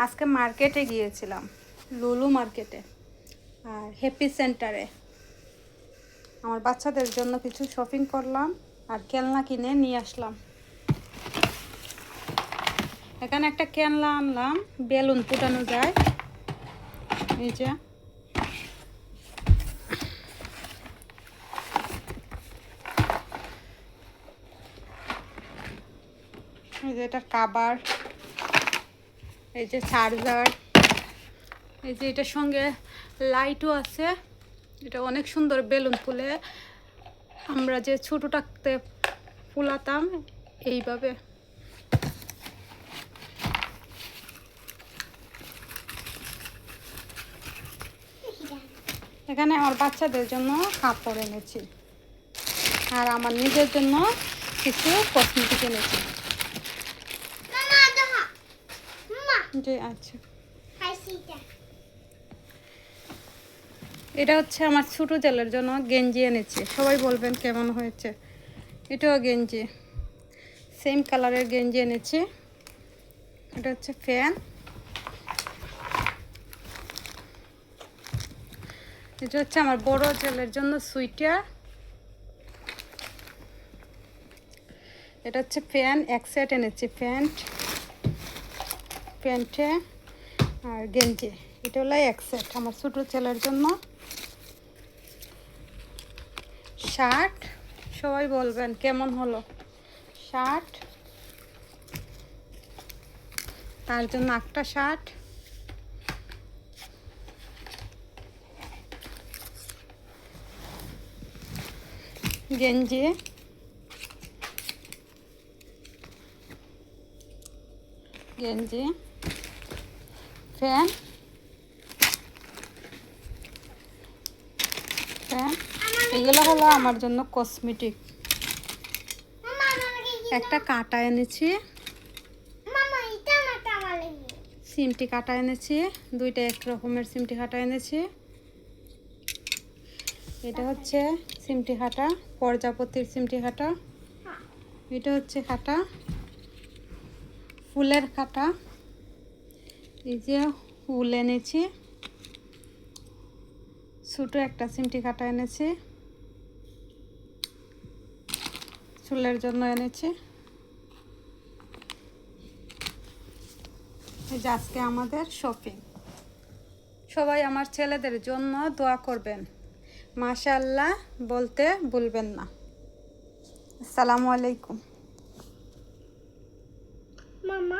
আজকে মার্কেটে গিয়েছিলাম, লুলু মার্কেটে আর হ্যাপি সেন্টারে। আমার বাচ্চাদের জন্য কিছু শপিং করলাম আর খেলনা কিনে নিয়ে আসলাম। এখানে একটা খেলনা আনলাম, বেলুন ফুটানো যায়। এই যে এটা কাভার, এই যে চার্জার, এই যে এটার সঙ্গে লাইটও আছে। এটা অনেক সুন্দর বেলুন ফুলে, আমরা যে ছোটো থাকতে ফুলাতাম এইভাবে। এখানে আমার বাচ্চাদের জন্য কাপড় এনেছি আর আমার নিজের জন্য কিছু কসমেটিক এনেছি। জি আচ্ছা, এটা হচ্ছে আমার ছোটো ছেলের জন্য গেঞ্জি এনেছি। সবাই বলবেন কেমন হয়েছে। এটাও গেঞ্জি, সেম কালারের গেঞ্জি এনেছি। এটা হচ্ছে ফ্যান। এটা হচ্ছে আমার বড় ছেলের জন্য সুইটার। এটা হচ্ছে ফ্যান, এক সেট এনেছি প্যান্টে আর গেঞ্জি। এটা হলো এক সেট আমার ছোটো ছেলের জন্য। শার্ট, সবাই বলবেন কেমন হলো শার্ট। তার জন্য একটা শার্ট, গেঞ্জি, ফ্যান, এগুলো হলো আমার জন্য কসমেটিক। একটা কাঁটা এনেছি, সিমটি কাঁটা এনেছি, দুইটা এক রকমের সিমটি কাঁটা এনেছি। এটা হচ্ছে সিমটি কাঁটা, প্রজাপতির সিমটি কাঁটা। এটা হচ্ছে কাঁটা, ফুলের কাঁটা। এই যে ফুল এনেছি, ছোটো একটা সিমটি কাঁটা এনেছি, চুলের জন্য এনেছি। এই যে আজকে আমাদের শপিং। সবাই আমার ছেলেদের জন্য দোয়া করবেন, মাশাআল্লাহ বলতে ভুলবেন না। আসসালামু আলাইকুম। মামা।